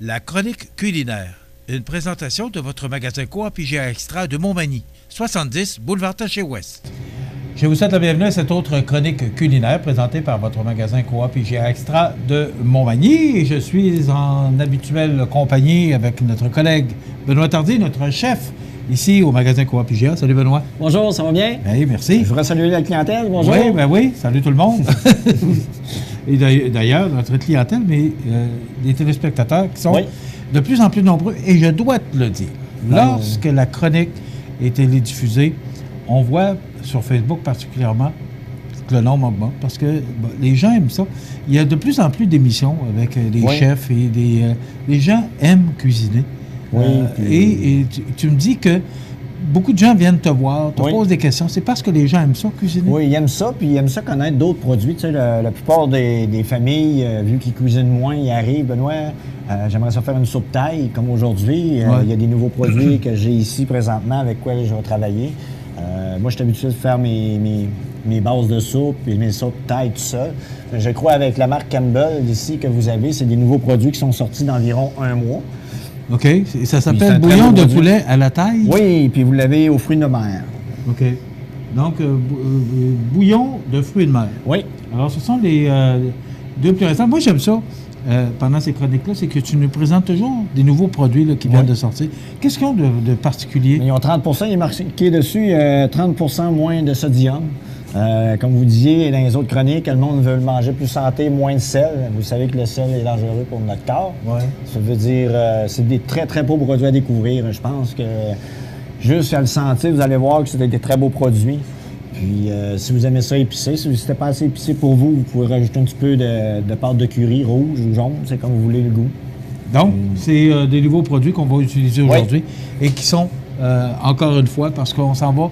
La chronique culinaire. Une présentation de votre magasin Coop IGA Extra de Montmagny, 70 boulevard Taché-Ouest. Je vous souhaite la bienvenue à cette autre chronique culinaire présentée par votre magasin Coop IGA Extra de Montmagny. Et je suis en habituelle compagnie avec notre collègue Benoît Tardy, notre chef, ici au magasin Coop IGA. Salut Benoît. Bonjour, ça va bien? Bien, merci. Je voudrais saluer la clientèle. Bonjour. Oui, ben oui. Salut tout le monde. Et d'ailleurs, notre clientèle, mais des téléspectateurs qui sont de plus en plus nombreux. Et je dois te le dire, lorsque la chronique est télédiffusée, on voit sur Facebook particulièrement que le nombre augmente parce que les gens aiment ça. Il y a de plus en plus d'émissions avec des chefs et les gens aiment cuisiner. Oui, et tu me dis que beaucoup de gens viennent te voir, te posent des questions. C'est parce que les gens aiment ça, cuisiner? Oui, ils aiment ça, puis ils aiment ça connaître d'autres produits. Tu sais, la plupart des familles, vu qu'ils cuisinent moins, ils arrivent, Benoît, j'aimerais ça faire une soupe taille, comme aujourd'hui. Il y a des nouveaux produits que j'ai ici présentement avec quoi je vais travailler. Moi, je suis habitué de faire mes bases de soupe et mes soupes taille tout seul. Je crois avec la marque Campbell ici que vous avez, c'est des nouveaux produits qui sont sortis d'environ 1 mois. OK. Ça s'appelle bouillon de poulet à la taille? Oui, puis vous l'avez aux fruits de mer. OK. Donc, bouillon de fruits de mer. Oui. Alors, ce sont les deux plus récents. Moi, j'aime ça, pendant ces chroniques-là, c'est que tu nous présentes toujours des nouveaux produits là, qui viennent de sortir. Qu'est-ce qu'ils ont de particulier? Ils ont 30 % il est marqué dessus, 30 % moins de sodium. Comme vous disiez dans les autres chroniques, le monde veut le manger plus santé, moins de sel. Vous savez que le sel est dangereux pour notre corps. Ouais. Ça veut dire, c'est des très, très beaux produits à découvrir. Je pense que juste à le sentir, vous allez voir que c'est des très beaux produits. Puis, si vous aimez ça épicé, si c'était pas assez épicé pour vous, vous pouvez rajouter un petit peu de pâte de curry rouge ou jaune, c'est comme vous voulez le goût. Donc, c'est des nouveaux produits qu'on va utiliser aujourd'hui et qui sont, encore une fois, parce qu'on s'en va.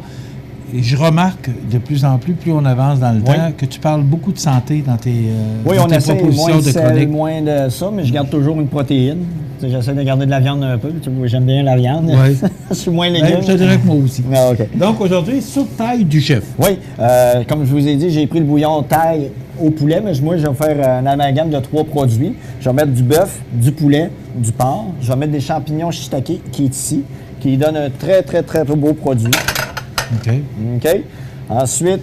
Et je remarque de plus en plus on avance dans le temps, que tu parles beaucoup de santé dans tes, dans tes propositions de chronique. Moins de ça, mais je garde toujours une protéine. J'essaie de garder de la viande un peu. J'aime bien la viande. Oui. Je suis moins légumes. Je te dirais que moi aussi. Ah, okay. Donc, aujourd'hui, soupe taille du chef. Oui. Comme je vous ai dit, j'ai pris le bouillon taille au poulet, mais moi, je vais faire un amalgame de 3 produits. Je vais mettre du bœuf, du poulet, du porc. Je vais mettre des champignons shiitake qui est ici, qui donne un très, très, très beau produit. OK. OK. Ensuite,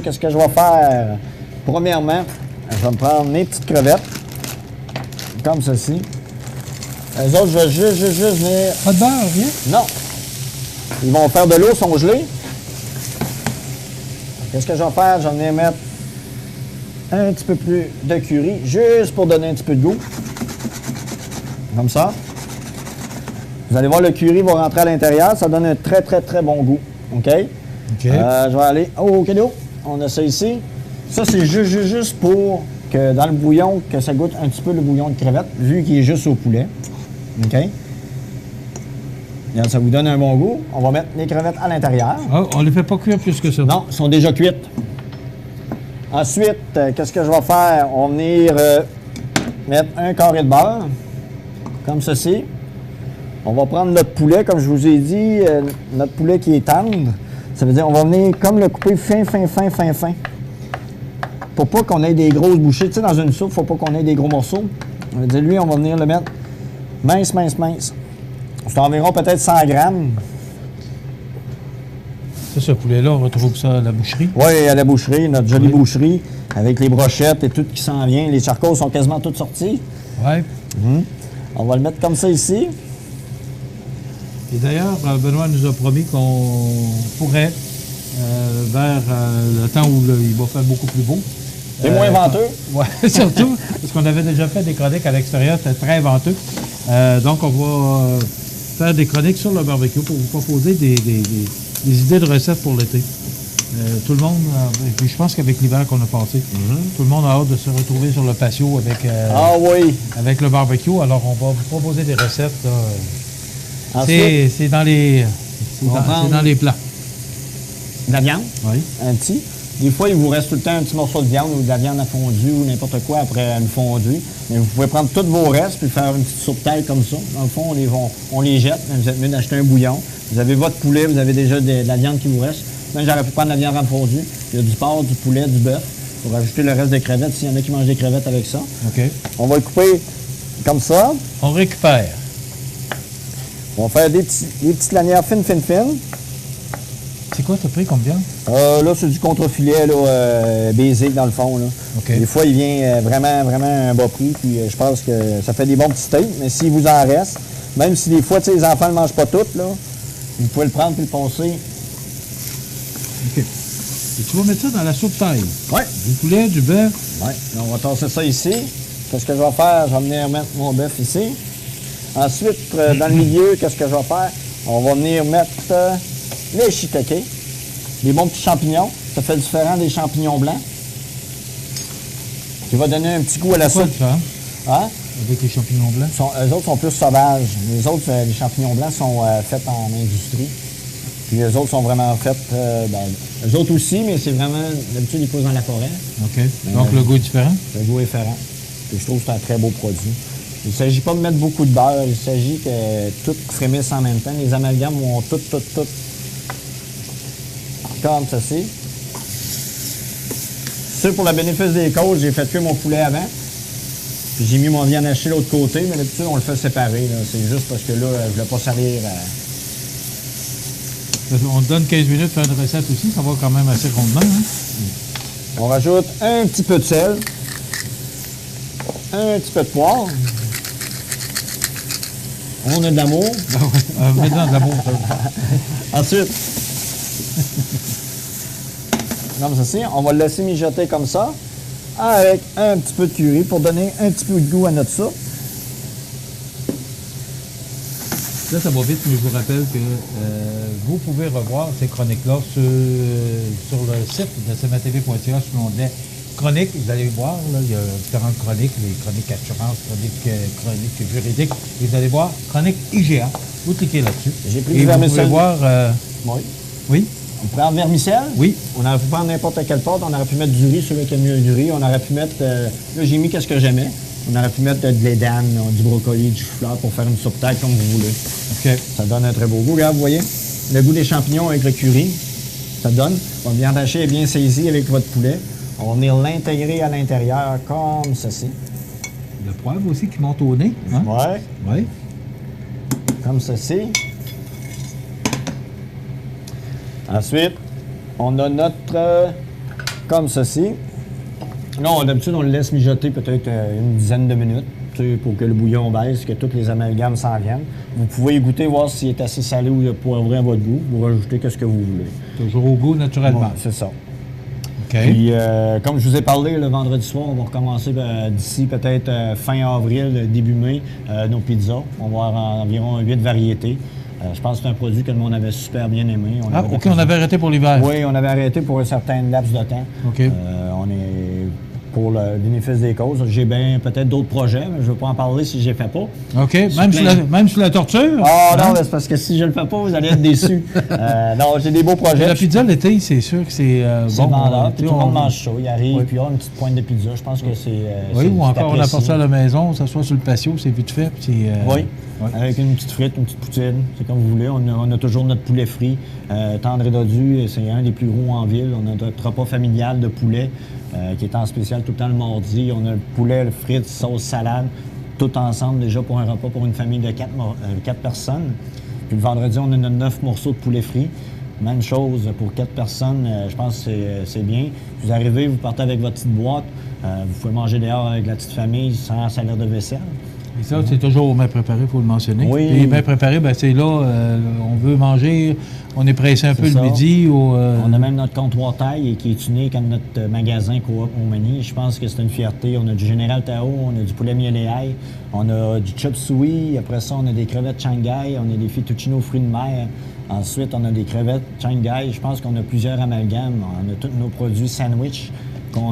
qu'est-ce que je vais faire? Premièrement, je vais me prendre mes petites crevettes, comme ceci. Les autres, je vais juste venir... Pas de beurre, rien? Non. Ils vont faire de l'eau, sont gelés. Qu'est-ce que je vais faire? Je vais venir mettre un petit peu plus de curry, juste pour donner un petit peu de goût. Comme ça. Vous allez voir, le curry va rentrer à l'intérieur. Ça donne un très, très, très bon goût. OK? OK. Je vais aller au cadeau. On a ça ici. Ça, c'est juste pour que dans le bouillon, que ça goûte un petit peu le bouillon de crevettes, vu qu'il est juste au poulet. OK? Bien, ça vous donne un bon goût. On va mettre les crevettes à l'intérieur. Oh, on ne les fait pas cuire plus que ça. Non, elles sont déjà cuites. Ensuite, qu'est-ce que je vais faire? On va venir mettre un carré de beurre, comme ceci. On va prendre notre poulet, comme je vous ai dit, notre poulet qui est tendre. Ça veut dire qu'on va venir comme le couper fin. Pour pas qu'on ait des grosses bouchées. Tu sais, dans une soupe, il ne faut pas qu'on ait des gros morceaux. On va dire, lui, on va venir le mettre mince. C'est environ peut-être 100 grammes. Ça, ce poulet-là, on retrouve ça à la boucherie? Oui, à la boucherie, notre jolie boucherie, avec les brochettes et tout qui s'en vient. Les charcots sont quasiment tous sortis. Oui. On va le mettre comme ça ici. Et d'ailleurs, Benoît nous a promis qu'on pourrait, vers le temps où il va faire beaucoup plus beau. C'est moins venteux. Oui, surtout, parce qu'on avait déjà fait des chroniques à l'extérieur, c'était très venteux. Donc, on va faire des chroniques sur le barbecue pour vous proposer des idées de recettes pour l'été. Tout le monde, et puis je pense qu'avec l'hiver qu'on a passé, tout le monde a hâte de se retrouver sur le patio avec le barbecue. Alors, on va vous proposer des recettes. C'est dans les plats. De la viande? Oui. Un petit. Des fois, il vous reste tout le temps un petit morceau de viande ou de la viande à fondu ou n'importe quoi après une fondue. Mais vous pouvez prendre tous vos restes puis faire une petite soupe taille comme ça. Dans le fond, on les jette. Vous êtes mieux d'acheter un bouillon. Vous avez votre poulet, vous avez déjà de la viande qui vous reste. Même j'aurais pu prendre de la viande en fondue. Il y a du porc, du poulet, du bœuf. Pour rajouter le reste des crevettes, s'il y en a qui mangent des crevettes avec ça. OK. On va le couper comme ça. On récupère. On va faire des petites lanières fines. C'est quoi, t'as pris combien? Là, c'est du contre-filet, basic dans le fond. Là. Okay. Des fois, il vient vraiment un bas prix, puis je pense que ça fait des bons petits steaks, mais s'il vous en reste, même si des fois, les enfants ne le mangent pas toutes, là, vous pouvez le prendre et le poncer. OK. Et tu vas mettre ça dans la soupe taille? Oui. Du poulet, du bœuf? Oui. On va tasser ça ici. Qu'est-ce que je vais faire? Je vais venir mettre mon bœuf ici. Ensuite, dans le milieu, qu'est-ce que je vais faire? On va venir mettre les shiitake, des bons petits champignons. Ça fait différent des champignons blancs. Qui va donner un petit goût à la soupe. Hein? Avec les champignons blancs? Eux autres sont plus sauvages. Les autres, les champignons blancs sont faits en industrie. Puis les autres sont vraiment faits eux autres aussi, mais c'est vraiment, d'habitude, ils poussent dans la forêt. OK. Donc, le goût est différent? Le goût est différent. Puis je trouve que c'est un très beau produit. Il ne s'agit pas de mettre beaucoup de beurre. Il s'agit que tout frémisse en même temps. Les amalgames vont tout comme ceci. Ça, pour le bénéfice des causes, j'ai fait cuire mon poulet avant. Puis j'ai mis mon viande hachée de l'autre côté, mais d'habitude, on le fait séparer. C'est juste parce que là, je ne voulais pas salir. On te donne 15 minutes pour faire une recette aussi. Ça va quand même assez rondement. Hein? On rajoute un petit peu de sel. Un petit peu de poivre. On a de l'amour. Mets-en de l'amour. Ensuite, comme ceci, on va le laisser mijoter comme ça, avec un petit peu de curry pour donner un petit peu de goût à notre soupe. Là, ça va vite, mais je vous rappelle que vous pouvez revoir ces chroniques-là sur le site de cmatv.ca sur l'onglet chroniques. Vous allez voir, là, il y a différentes chroniques, les chroniques assurance, chroniques juridiques. Et vous allez voir chronique IGA. Vous cliquez là-dessus. J'ai pris et du vous vermicelle. pouvez voir... Oui. Oui? On prend vermicelle. Oui. On aurait pu prendre n'importe quelle pâte. On aurait pu mettre du riz, celui qui a mieux du riz. On aurait pu mettre... là, j'ai mis qu'est-ce que j'aimais. On aurait pu mettre de l'édame, du brocoli, du chou-fleur pour faire une soupe taille comme vous voulez. OK. Ça donne un très beau goût. Regarde, vous voyez, le goût des champignons avec le curry, ça donne. Votre viande hachée est bien saisie avec votre poulet. On va venir l'intégrer à l'intérieur comme ceci. Le poivre aussi qui monte au nez. Hein? Ouais. Oui. Comme ceci. Ensuite, on a notre... comme ceci. Là, d'habitude, on le laisse mijoter peut-être une dizaine de minutes pour que le bouillon baisse, que tous les amalgames s'en viennent. Vous pouvez y goûter, voir s'il est assez salé ou poivré à votre goût. Vous rajoutez ce que vous voulez. Toujours au goût, naturellement. Ouais, c'est ça. OK. Puis, comme je vous ai parlé, le vendredi soir, on va recommencer d'ici peut-être fin avril, début mai, nos pizzas. On va avoir environ 8 variétés. Je pense que c'est un produit que le monde avait super bien aimé. On avait arrêté pour l'hiver. Oui, on avait arrêté pour un certain laps de temps. OK. On est pour le bénéfice des causes. J'ai bien peut-être d'autres projets, mais je ne veux pas en parler si je ne les fais pas. OK. Même sur la torture? Ah non, c'est parce que si je ne le fais pas, vous allez être déçus. Non, j'ai des beaux projets. La pizza l'été, c'est sûr que c'est bon. vendeur. Tout le monde mange ça. Il arrive, puis il y a une petite pointe de pizza. Je pense que c'est... oui, ou encore on apporte ça à la maison, ça soit sur le patio, c'est vite fait. Puis oui. Ouais. Avec une petite frite, une petite poutine, c'est comme vous voulez. On a toujours notre poulet frit, tendre et dodu, c'est un des plus gros en ville. On a notre repas familial de poulet qui est en spécial tout le temps le mardi. On a le poulet, le frites, sauce, salade, tout ensemble déjà pour un repas pour une famille de 4 personnes. Puis le vendredi, on a notre 9 morceaux de poulet frit. Même chose pour 4 personnes, je pense que c'est bien. Vous arrivez, vous partez avec votre petite boîte, vous pouvez manger dehors avec la petite famille sans salaire de vaisselle. Et ça, c'est toujours au mets préparé, il faut le mentionner. Oui. Les mets préparés, ben, c'est là, on veut manger, on est pressé un peu le midi. On a même notre comptoir taille qui est unique à notre magasin Coop Montmagny. Je pense que c'est une fierté. On a du Général Tao, on a du poulet miel et ail, on a du chop suey. Après ça, on a des crevettes Shanghai, on a des fettuccine aux fruits de mer. Ensuite, on a des crevettes Shanghai. Je pense qu'on a plusieurs amalgames. On a tous nos produits sandwich.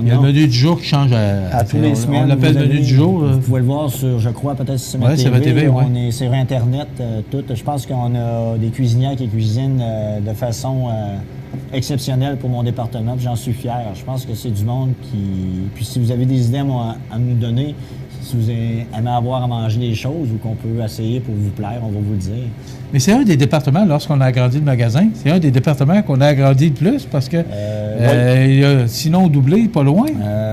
Il y a le menu du jour qui change à tous les semaines. On l'appelle menu du jour. Vous pouvez le voir sur, je crois, peut-être sur TV. On est sur Internet. Je pense qu'on a des cuisinières qui cuisinent de façon exceptionnelle pour mon département. J'en suis fier. Je pense que c'est du monde qui... Puis si vous avez des idées à nous donner, si vous aimez avoir à manger des choses ou qu'on peut essayer pour vous plaire, on va vous le dire. Mais c'est un des départements, lorsqu'on a agrandi le magasin, c'est un des départements qu'on a agrandi le plus parce que il a sinon doublé, pas loin.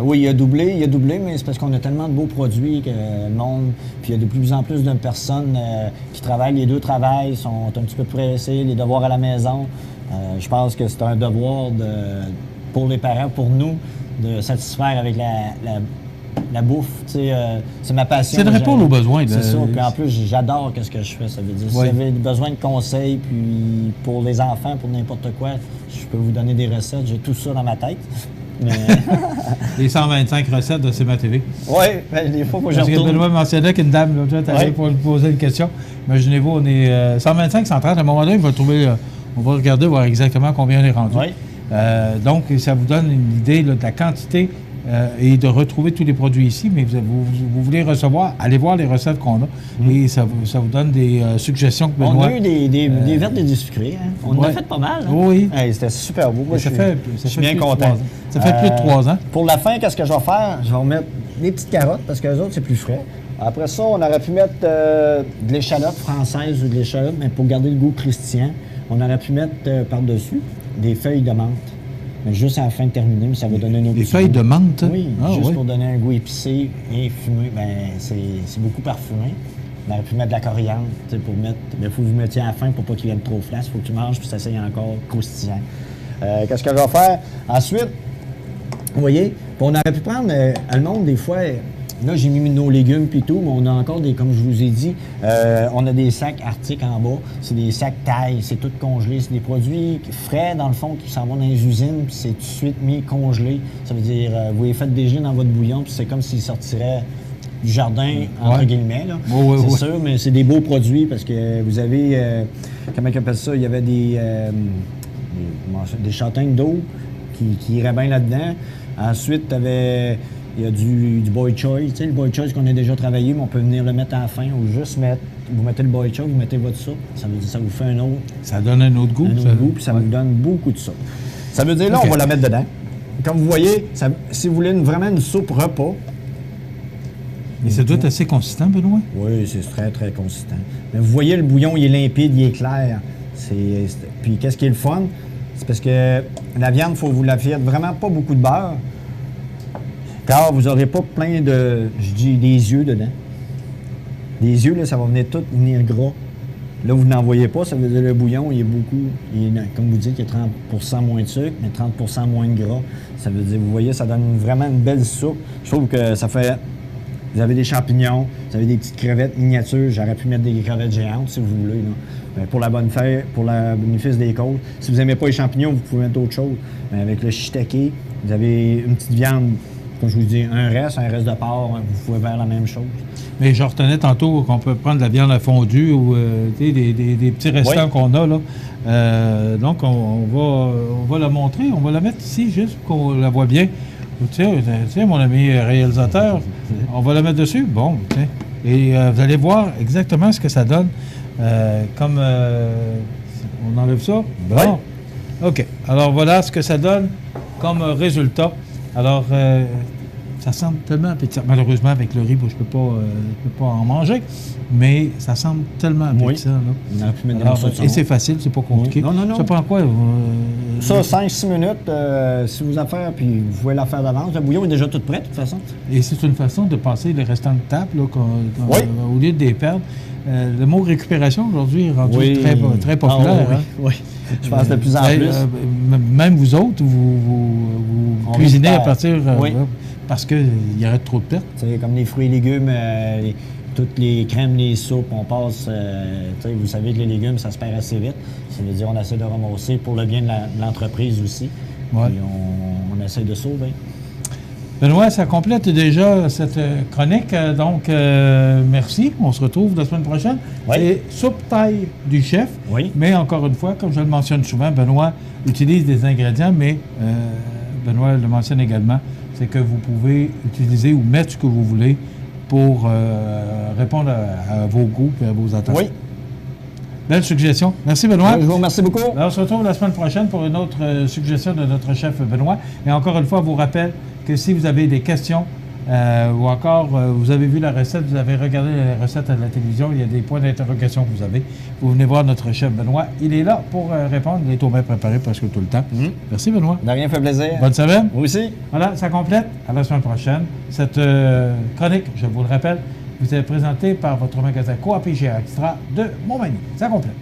Oui, il a doublé, mais c'est parce qu'on a tellement de beaux produits que le monde, puis il y a de plus en plus de personnes qui travaillent, les deux travaillent, sont un petit peu pressés, les devoirs à la maison. Je pense que c'est un devoir pour les parents, pour nous, de satisfaire avec la bouffe, tu sais, c'est ma passion. C'est de répondre aux besoins. C'est ça, puis en plus, j'adore ce que je fais, ça veut dire. Si vous avez besoin de conseils, puis pour les enfants, pour n'importe quoi, je peux vous donner des recettes, j'ai tout ça dans ma tête. Mais... Les 125 recettes de CMA TV. Oui, des fois, je retourne. Parce que Benoît mentionnait qu'une dame, l'autre jour, pour lui poser une question. Imaginez-vous, on est 125, 130, à un moment donné, on va regarder, voir exactement combien on est rendu. Oui. Donc, ça vous donne une idée là, de la quantité et de retrouver tous les produits ici, mais vous voulez recevoir, allez voir les recettes qu'on a et ça vous donne des suggestions que Benoît... On a eu des vertes et des sucrés. Hein? On en a fait pas mal. Hein? Oui. Hey, c'était super beau. Moi, je suis bien content. Ça fait plus de 3 ans. Pour la fin, qu'est-ce que je vais faire? Je vais remettre des petites carottes parce que les autres, c'est plus frais. Après ça, on aurait pu mettre de l'échalote française ou de l'échalote, mais pour garder le goût croustillant, on aurait pu mettre par-dessus des feuilles de menthe. Mais juste à la fin de terminer, mais ça va donner un autre goût. Des feuilles de menthe? Oui, pour donner un goût épicé et fumé. Bien, c'est beaucoup parfumé. On aurait pu mettre de la coriandre, pour mettre... Mais il faut que vous mettiez à la fin pour pas qu'il vienne trop flasque. Il faut que tu manges, puis ça soit encore croustillant. Qu'est-ce que je vais faire? Ensuite, vous voyez, on aurait pu prendre... le monde, des fois... Là, j'ai mis nos légumes puis tout, mais on a encore des, comme je vous ai dit, on a des sacs Arctic en bas. C'est des sacs taille, c'est tout congelé. C'est des produits frais, dans le fond, qui s'en vont dans les usines, puis c'est tout de suite mis congelé. Ça veut dire, vous les faites déjà dans votre bouillon, puis c'est comme s'ils sortiraient du jardin, entre guillemets. Là. C'est sûr, mais c'est des beaux produits parce que vous avez, comment on appelle ça, il y avait des châtaignes d'eau qui iraient bien là-dedans. Ensuite, tu avais... Il y a du boy choy, tu sais, le boy choy qu'on a déjà travaillé, mais on peut venir le mettre à la fin ou juste mettre, vous mettez le boy choy, vous mettez votre soupe, ça veut dire ça vous fait un autre... Ça donne un autre goût. Puis ça vous donne beaucoup de soupe. Ça veut dire, là, on va la mettre dedans. Comme vous voyez, si vous voulez vraiment une soupe repas... Mais ça doit être assez consistant, Benoît? Oui, c'est très, très consistant. Mais vous voyez, le bouillon, il est limpide, il est clair. Puis qu'est-ce qui est le fun? C'est parce que la viande, il faut vous la faire vraiment pas beaucoup de beurre. Car vous n'aurez pas plein de, je dis, des yeux dedans. Des yeux, là, ça va venir gras. Là, vous n'en voyez pas, ça veut dire le bouillon, il est beaucoup, comme vous dites, il y a 30 moins de sucre, mais 30 moins de gras. Ça veut dire, vous voyez, ça donne vraiment une belle soupe. Je trouve que ça fait... Vous avez des champignons, vous avez des petites crevettes miniatures. J'aurais pu mettre des crevettes géantes, si vous voulez. Là. Mais pour la bonne fête, pour le bénéfice des côtes. Si vous n'aimez pas les champignons, vous pouvez mettre d'autres choses. Mais avec le shiitake, vous avez une petite viande... Comme je vous dis, un reste de porc, vous pouvez faire la même chose. Mais je retenais tantôt qu'on peut prendre de la viande à fondue ou des petits restants qu'on a. Là. Donc, on va la montrer. On va la mettre ici juste pour qu'on la voit bien. Tiens, mon ami réalisateur, on va la mettre dessus. Bon, tiens. Et vous allez voir exactement ce que ça donne. On enlève ça. Bon. Oui. OK. Alors, voilà ce que ça donne comme résultat. Alors, ça semble tellement appétissant. Malheureusement, avec le riz, je ne peux pas en manger, mais ça semble tellement appétissant. Oui. Là. Alors, et c'est facile, c'est pas compliqué. Oui. Non. Ça prend quoi? Ça, 5-6 minutes, si vous en faites, puis vous pouvez la faire d'avance. Le bouillon est déjà tout prêt, de toute façon. Et c'est une façon de passer les restants de table, là, au lieu de les perdre. Le mot récupération, aujourd'hui, est rendu très populaire. Oui. Je pense de plus en plus. Même vous autres, vous cuisinez à partir... parce qu'il y aurait trop de pertes. C'est comme les fruits et légumes, toutes les crèmes, les soupes, on passe... vous savez que les légumes, ça se perd assez vite. Ça veut dire qu'on essaie de ramasser pour le bien de l'entreprise aussi. Ouais. Puis on essaie de sauver. Benoît, ça complète déjà cette chronique. Donc, merci. On se retrouve la semaine prochaine. Oui. C'est soupe taille du chef. Oui. Mais encore une fois, comme je le mentionne souvent, Benoît utilise des ingrédients, mais Benoît le mentionne également, c'est que vous pouvez utiliser ou mettre ce que vous voulez pour répondre à vos goûts et à vos attentes. Oui. Belle suggestion. Merci, Benoît. Je vous remercie beaucoup. Alors, on se retrouve la semaine prochaine pour une autre suggestion de notre chef Benoît. Et encore une fois, je vous rappelle que si vous avez des questions ou encore, vous avez vu la recette, vous avez regardé la recette à la télévision, il y a des points d'interrogation que vous avez. Vous venez voir notre chef Benoît. Il est là pour répondre. Il est au moins préparé presque tout le temps. Merci, Benoît. De rien, fait plaisir. Bonne semaine. Vous aussi. Voilà, ça complète. À la semaine prochaine. Cette chronique, je vous le rappelle, vous est présentée par votre magasin Coop IGA Extra de Montmagny. Ça complète.